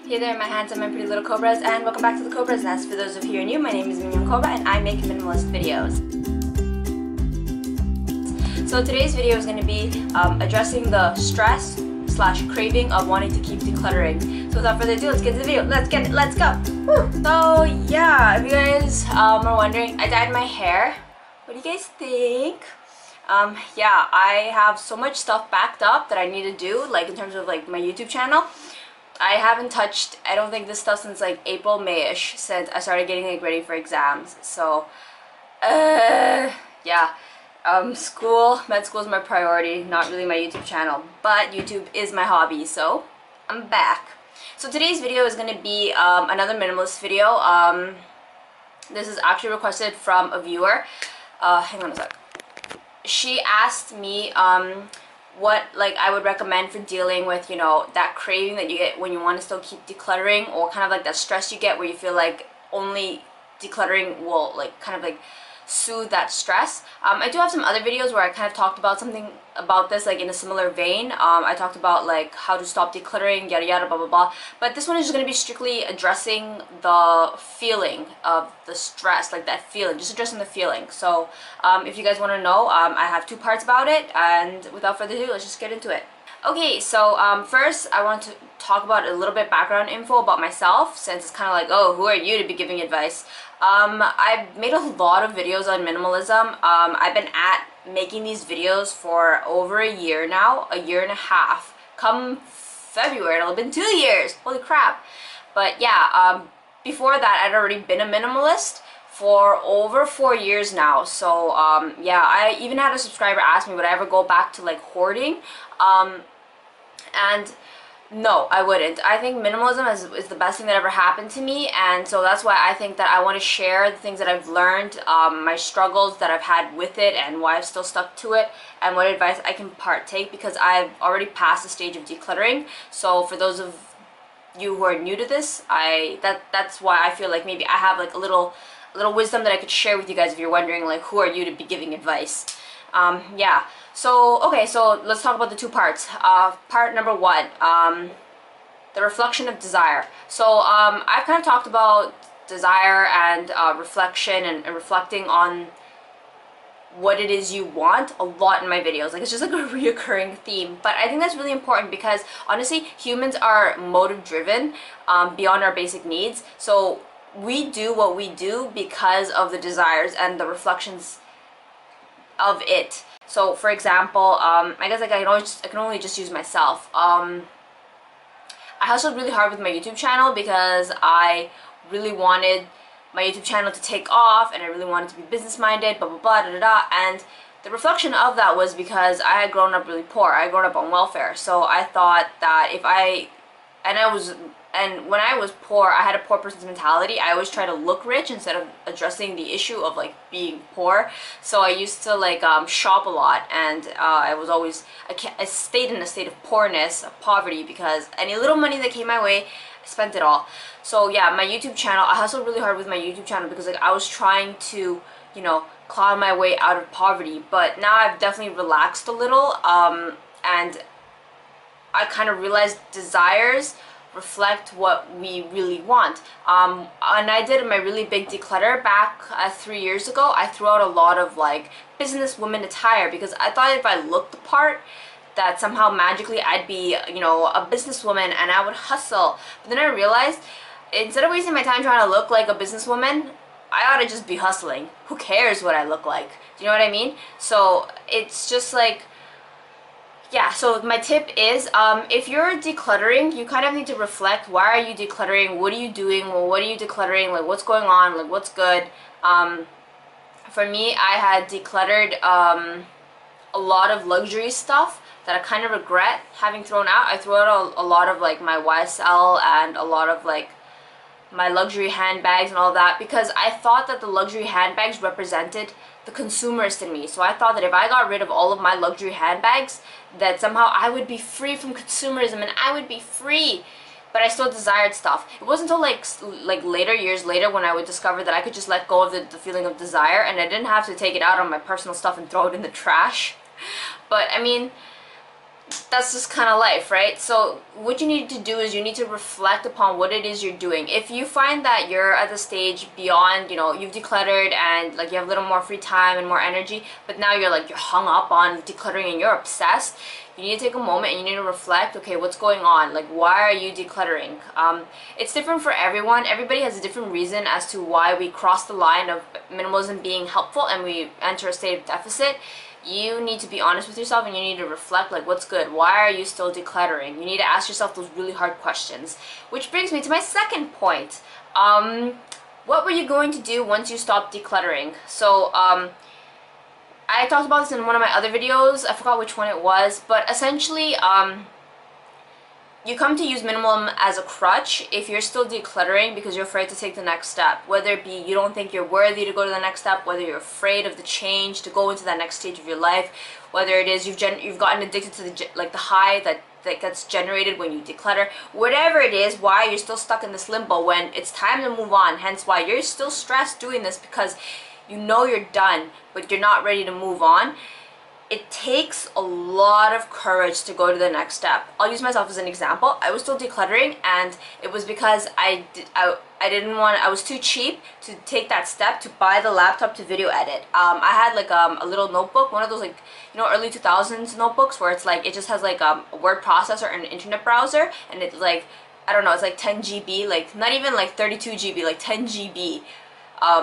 Hey there, my handsome and pretty little Cobras, and welcome back to the Cobras Nest. For those of you who are new, my name is Mignon Cobra and I make minimalist videos. So today's video is going to be addressing the stress / craving of wanting to keep decluttering. So without further ado, let's get to the video. Let's go! Woo. So yeah, if you guys are wondering, I dyed my hair. What do you guys think? Yeah, I have so much stuff backed up that I need to do, like in terms of like my YouTube channel. I haven't touched, I don't think, this stuff since like April, May-ish, since I started getting like ready for exams. So yeah, med school is my priority, not really my YouTube channel, but YouTube is my hobby, so I'm back. So today's video is going to be another minimalist video. This is actually requested from a viewer. Hang on a sec. She asked me what like I would recommend for dealing with, you know, that craving that you get when you want to still keep decluttering, or kind of like that stress you get where you feel like only decluttering will like kind of like soothe that stress. I do have some other videos where I kind of talked about something about this, like in a similar vein. I talked about like how to stop decluttering, yada yada, blah blah blah. But this one is just going to be strictly addressing the feeling of the stress, like that feeling, just addressing the feeling. So if you guys want to know, I have two parts about it, and without further ado, let's just get into it. Okay, so first I want to talk about a little bit background info about myself, since it's kind of like, oh, who are you to be giving advice? I've made a lot of videos on minimalism. I've been at making these videos for over a year now, a year and a half. Come February, it'll have been 2 years. Holy crap. But yeah, before that I'd already been a minimalist for over 4 years now. So yeah, I even had a subscriber ask me would I ever go back to like hoarding, and no, I wouldn't. I think minimalism is the best thing that ever happened to me, and so that's why I think that I want to share the things that I've learned, my struggles that I've had with it, and why I've still stuck to it, and what advice I can partake, because I've already passed the stage of decluttering. So for those of you who are new to this, that's why I feel like maybe I have like a little wisdom that I could share with you guys if you're wondering like who are you to be giving advice. Yeah, so okay, so let's talk about the two parts. Part number one, the reflection of desire. So I've kind of talked about desire and reflection and reflecting on what it is you want a lot in my videos. Like, it's just like a reoccurring theme, but I think that's really important because honestly humans are motive driven, beyond our basic needs. So we do what we do because of the desires and the reflections of it. So for example, I guess like I can only just use myself. I hustled really hard with my YouTube channel because I really wanted my YouTube channel to take off, and I really wanted to be business minded, blah blah blah da da da. And the reflection of that was because I had grown up really poor. I had grown up on welfare, so I thought that and when I was poor, I had a poor person's mentality. I always try to look rich instead of addressing the issue of like being poor. So I used to like shop a lot, and I stayed in a state of poorness, of poverty, because any little money that came my way, I spent it all. So yeah, my YouTube channel, I hustled really hard with my YouTube channel because like I was trying to, you know, claw my way out of poverty. But now I've definitely relaxed a little, and I kind of realized desires reflect what we really want. And I did my really big declutter back 3 years ago. I threw out a lot of like businesswoman attire because I thought if I looked the part that somehow magically I'd be, you know, a businesswoman and I would hustle. But then I realized instead of wasting my time trying to look like a businesswoman, I ought to just be hustling. Who cares what I look like? Do you know what I mean? So it's just like, yeah, so my tip is, if you're decluttering, you kind of need to reflect, why are you decluttering? What are you doing? Well, what are you decluttering? Like, what's going on? Like, what's good? For me, I had decluttered a lot of luxury stuff that I kind of regret having thrown out. I threw out a lot of like my YSL and a lot of like my luxury handbags and all that, because I thought that the luxury handbags represented the consumerist in me. So I thought that if I got rid of all of my luxury handbags, that somehow I would be free from consumerism and I would be free. But I still desired stuff. It wasn't until like later, years later, when I would discover that I could just let go of the feeling of desire, and I didn't have to take it out on my personal stuff and throw it in the trash. But I mean, that's just kind of life, right? So what you need to do is you need to reflect upon what it is you're doing. If you find that you're at the stage beyond, you know, you've decluttered and like you have a little more free time and more energy, but now you're hung up on decluttering and you're obsessed, you need to take a moment and you need to reflect, okay, what's going on? Like, why are you decluttering? It's different for everyone. Everybody has a different reason as to why we cross the line of minimalism being helpful and we enter a state of deficit. You need to be honest with yourself and you need to reflect, like, what's good? Why are you still decluttering? You need to ask yourself those really hard questions. Which brings me to my second point. What were you going to do once you stopped decluttering? So, I talked about this in one of my other videos. I forgot which one it was, but essentially, you come to use minimalism as a crutch if you're still decluttering because you're afraid to take the next step. Whether it be you don't think you're worthy to go to the next step, whether you're afraid of the change to go into that next stage of your life, whether it is you've gotten addicted to the high that gets generated when you declutter, whatever it is, why you're still stuck in this limbo when it's time to move on. Hence why you're still stressed doing this because you know you're done, but you're not ready to move on. It takes a lot of courage to go to the next step. I'll use myself as an example. I was still decluttering and it was because I was too cheap to take that step to buy the laptop to video edit. I had like a little notebook, one of those, like, you know, early 2000s notebooks where it's like, it just has like a word processor and an internet browser, and it's like, I don't know, it's like 10 GB, like not even like 32 GB, like 10 GB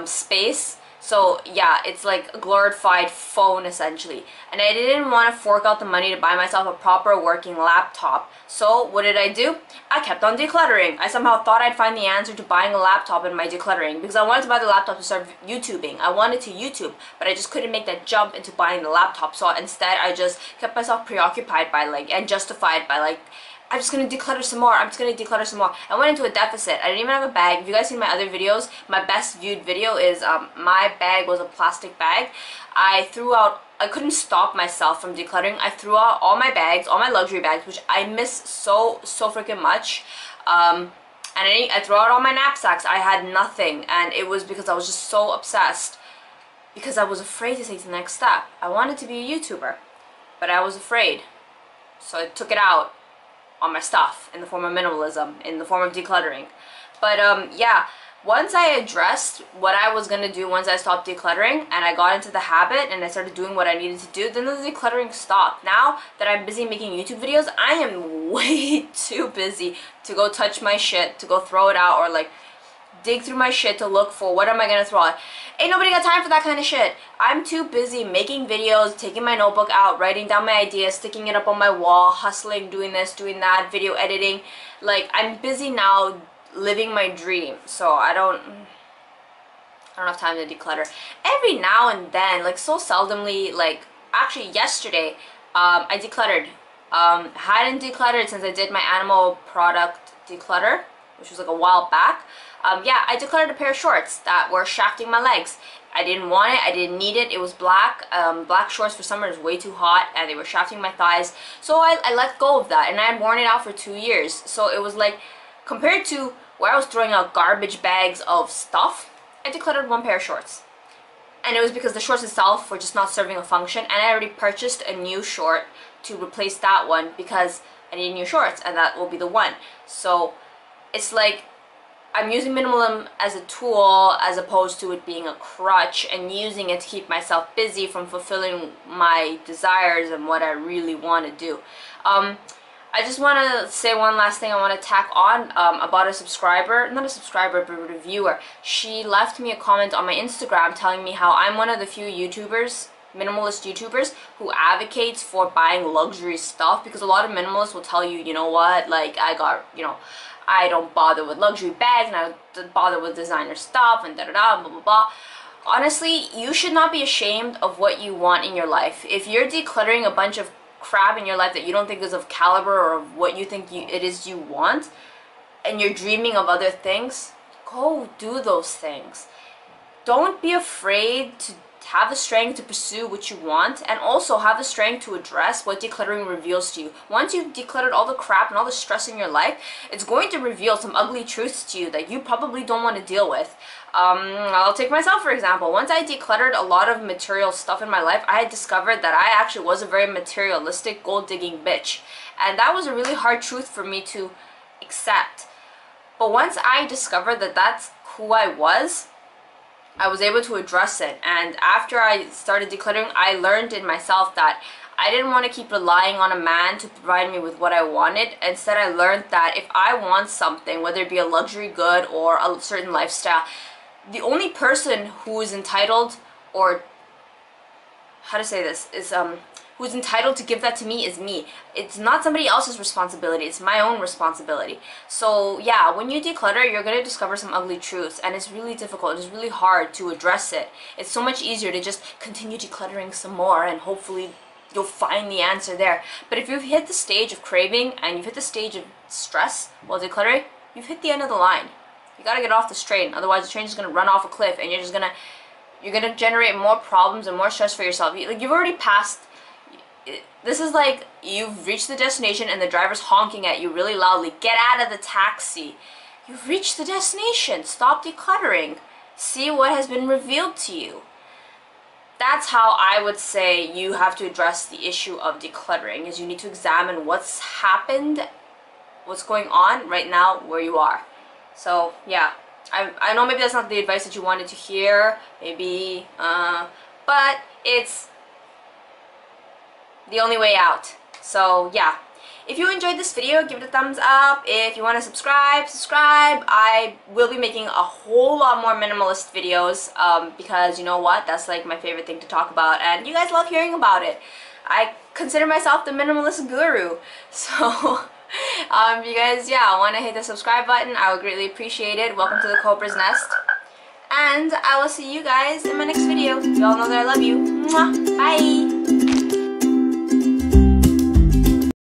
space. So yeah, it's like a glorified phone essentially. And I didn't want to fork out the money to buy myself a proper working laptop. So what did I do? I kept on decluttering. I somehow thought I'd find the answer to buying a laptop in my decluttering because I wanted to buy the laptop to start YouTubing. I wanted to YouTube, but I just couldn't make that jump into buying the laptop. So instead I just kept myself preoccupied by and justified by I'm just going to declutter some more. I'm just going to declutter some more. I went into a deficit. I didn't even have a bag. If you guys seen my other videos, my best viewed video is my bag was a plastic bag. I couldn't stop myself from decluttering. I threw out all my bags, all my luxury bags, which I miss so freaking much. And I threw out all my knapsacks. I had nothing. And it was because I was just so obsessed. Because I was afraid to take the next step. I wanted to be a YouTuber, but I was afraid. So I took it out on my stuff in the form of minimalism, in the form of decluttering. But yeah, once I addressed what I was gonna do once I stopped decluttering and I got into the habit and I started doing what I needed to do, then the decluttering stopped. Now that I'm busy making YouTube videos, I am way too busy to go touch my shit, to go throw it out, or like dig through my shit to look for what am I gonna throw out. Ain't nobody got time for that kind of shit. I'm too busy making videos, taking my notebook out, writing down my ideas, sticking it up on my wall, hustling, doing this, doing that, video editing. Like, I'm busy now living my dream. So I don't have time to declutter. Every now and then, like so seldomly, like actually yesterday, I decluttered. Hadn't decluttered since I did my animal product declutter, which was like a while back. Yeah, I decluttered a pair of shorts that were shafting my legs. I didn't want it, I didn't need it, it was black. Black shorts for summer is way too hot and they were shafting my thighs. So I let go of that and I had worn it out for 2 years. So it was like, compared to where I was throwing out garbage bags of stuff, I decluttered one pair of shorts. And it was because the shorts itself were just not serving a function, and I already purchased a new short to replace that one because I need new shorts and that will be the one. So it's like, I'm using minimalism as a tool as opposed to it being a crutch, and using it to keep myself busy from fulfilling my desires and what I really want to do. I just want to say one last thing I want to tack on about a subscriber, not a subscriber but a reviewer. She left me a comment on my Instagram telling me how I'm one of the few YouTubers, minimalist YouTubers, who advocates for buying luxury stuff, because a lot of minimalists will tell you, you know what, like I don't bother with luxury bags and I don't bother with designer stuff and da-da-da, blah, blah, blah. Honestly, you should not be ashamed of what you want in your life. If you're decluttering a bunch of crap in your life that you don't think is of caliber or of what you think it is you want, and you're dreaming of other things, go do those things. Don't be afraid to have the strength to pursue what you want, and also have the strength to address what decluttering reveals to you. Once you've decluttered all the crap and all the stress in your life, it's going to reveal some ugly truths to you that you probably don't want to deal with. I'll take myself for example. Once I decluttered a lot of material stuff in my life, I had discovered that I actually was a very materialistic, gold-digging bitch. And that was a really hard truth for me to accept. But once I discovered that that's who I was able to address it. And after I started decluttering, I learned in myself that I didn't want to keep relying on a man to provide me with what I wanted. Instead, I learned that if I want something, whether it be a luxury good or a certain lifestyle, the only person who is entitled, or how to say this, is who's entitled to give that to me is me. It's not somebody else's responsibility, it's my own responsibility. So yeah, when you declutter, you're going to discover some ugly truths, and it's really difficult, it's really hard to address it. It's so much easier to just continue decluttering some more and hopefully you'll find the answer there. But if you've hit the stage of craving and you've hit the stage of stress while decluttering, you've hit the end of the line. You gotta get off this train, otherwise the train's just gonna run off a cliff and you're gonna generate more problems and more stress for yourself. You've already passed. This is like you've reached the destination and the driver's honking at you really loudly. Get out of the taxi. You've reached the destination. Stop decluttering. See what has been revealed to you. That's how I would say you have to address the issue of decluttering, is you need to examine what's happened, what's going on right now where you are. So yeah, I know maybe that's not the advice that you wanted to hear, maybe, but it's the only way out. So yeah, if you enjoyed this video, give it a thumbs up. If you want to subscribe. I will be making a whole lot more minimalist videos because you know what, that's like my favorite thing to talk about, and you guys love hearing about it. I consider myself the minimalist guru. So if you guys want to hit the subscribe button, I would greatly appreciate it. Welcome to the Cobra's Nest, and I will see you guys in my next video. You all know that I love you. Mwah. Bye.